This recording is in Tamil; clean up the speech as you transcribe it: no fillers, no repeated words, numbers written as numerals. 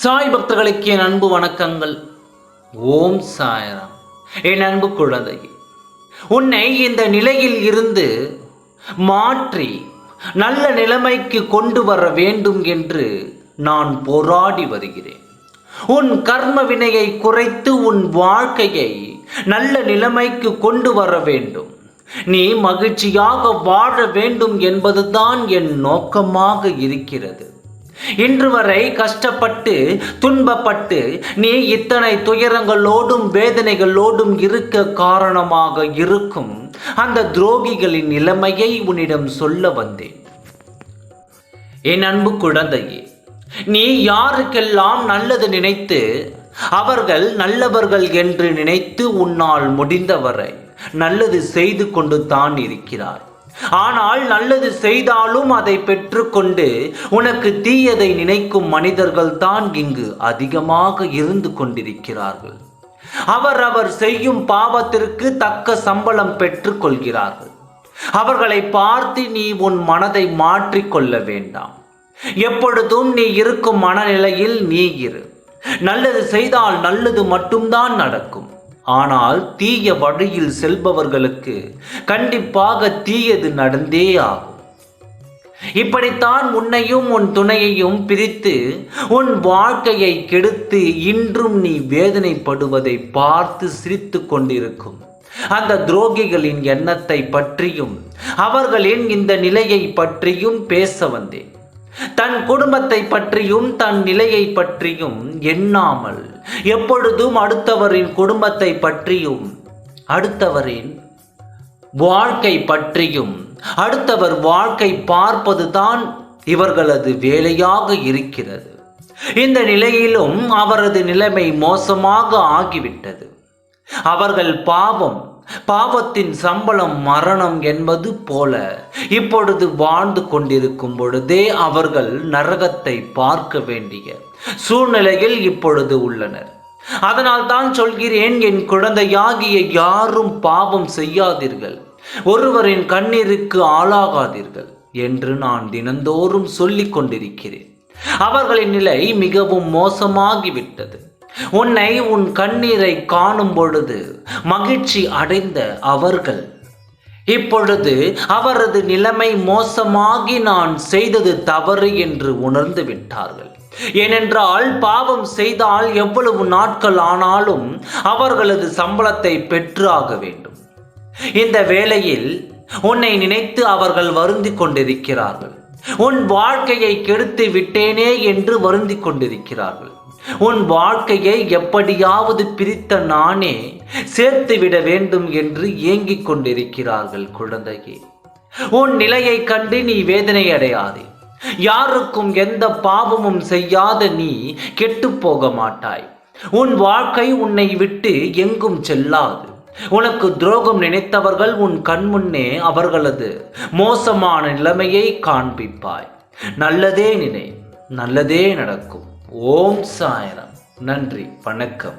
சாய் பக்தர்களுக்கு என் அன்பு வணக்கங்கள். ஓம் சாய்ராம். என் அன்பு குழந்தையே, உன்னை இந்த நிலையில் இருந்து மாற்றி நல்ல நிலைமைக்கு கொண்டு வர வேண்டும் என்று நான் போராடி வருகிறேன். உன் கர்ம வினையை குறைத்து உன் வாழ்க்கையை நல்ல நிலைமைக்கு கொண்டு வர வேண்டும். நீ மகிழ்ச்சியாக வாழ வேண்டும் என்பதுதான் என் நோக்கமாக இருக்கிறது. இன்று வரை கஷ்டப்பட்டு துன்பப்பட்டு நீ இத்தனை துயரங்களோடும் வேதனைகளோடும் இருக்க காரணமாக இருக்கும் அந்த துரோகிகளின் நிலைமையை உன்னிடம் சொல்ல வந்தேன். என் அன்பு குழந்தையே, நீ யாருக்கெல்லாம் நல்லது நினைத்து அவர்கள் நல்லவர்கள் என்று நினைத்து உன்னால் முடிந்தவரை நல்லது செய்து கொண்டு தான் இருக்கிறார். ஆனால் நல்லது செய்தாலும் அதை பெற்றுக்கொண்டு உனக்கு தீயதை நினைக்கும் மனிதர்கள் தான் இங்கு அதிகமாக இருந்து கொண்டிருக்கிறார்கள். அவர் செய்யும் பாவத்திற்கு தக்க சம்பளம் பெற்றுக் கொள்கிறார்கள். அவர்களை பார்த்து நீ உன் மனதை மாற்றிக்கொள்ள வேண்டாம். எப்பொழுதும் நீ இருக்கும் மனநிலையில் நீ இரு. நல்லது செய்தால் நல்லது மட்டும்தான் நடக்கும். ஆனால் தீய வழியில் செல்பவர்களுக்கு கண்டிப்பாக தீயது நடந்தே ஆகும். இப்படித்தான் உன்னையும் உன் துணையையும் பிரித்து உன் வாழ்க்கையை கெடுத்து இன்றும் நீ வேதனைப்படுவதை பார்த்து சிரித்து கொண்டிருக்கும் அந்த துரோகிகளின் எண்ணத்தை பற்றியும் அவர்களின் இந்த நிலையை பற்றியும் பேச வந்தேன். தன் குடும்பத்தை பற்றியும் தன் நிலையை பற்றியும் எண்ணாமல் எப்பொழுதும் அடுத்தவரின் குடும்பத்தை பற்றியும் அடுத்தவரின் வாழ்க்கை பற்றியும் அடுத்தவர் வாழ்க்கை பார்ப்பதுதான் இவர்களது வேலையாக இருக்கிறது. இந்த நிலையிலும் அவரது நிலைமை மோசமாக ஆகிவிட்டது. அவர்கள் பாவத்தின் சம்பளம் மரணம் என்பது போல இப்பொழுது வாழ்ந்து கொண்டிருக்கும் பொழுதே அவர்கள் நரகத்தை பார்க்க வேண்டிய சூழ்நிலையில் இப்பொழுது உள்ளனர். அதனால் தான் சொல்கிறேன், என் குழந்தையாகிய யாரும் பாவம் செய்யாதீர்கள், ஒருவரின் கண்ணீருக்கு ஆளாகாதீர்கள் என்று நான் தினந்தோறும் சொல்லிக் கொண்டிருக்கிறேன். அவர்களின் நிலை மிகவும் மோசமாகிவிட்டது. உன்னை உன் கண்ணீரை காணும் பொழுது மகிழ்ச்சி அடைந்த அவர்கள் இப்பொழுது அவரது நிலைமை மோசமாகி நான் செய்தது தவறு என்று உணர்ந்து விட்டார்கள். ஏனென்றால் பாவம் செய்தால் எவ்வளவு நாட்கள் ஆனாலும் அவர்களது சம்பளத்தை பெற்று ஆக வேண்டும். இந்த வேளையில் உன்னை நினைத்து அவர்கள் வருந்தி கொண்டிருக்கிறார்கள். உன் வாழ்க்கையை கெடுத்து விட்டேனே என்று வருந்தி கொண்டிருக்கிறார்கள். உன் வாழ்க்கையை எப்படியாவது பிரித்த நானே சேர்த்து விட வேண்டும் என்று ஏங்கிக் கொண்டிருக்கிறார்கள். குழந்தையே, உன் நிலையை கண்டு நீ வேதனை அடையாதே. யாருக்கும் எந்த பாவமும் செய்யாத நீ கெட்டு போக மாட்டாய். உன் வாழ்க்கை உன்னை விட்டு எங்கும் செல்லாது. உனக்கு துரோகம் நினைத்தவர்கள் உன் கண்முன்னே அவர்களது மோசமான நிலைமையை காண்பிப்பாய். நல்லதே நினை, நல்லதே நடக்கும். ஓம் சாய்ராம். நன்றி, வணக்கம்.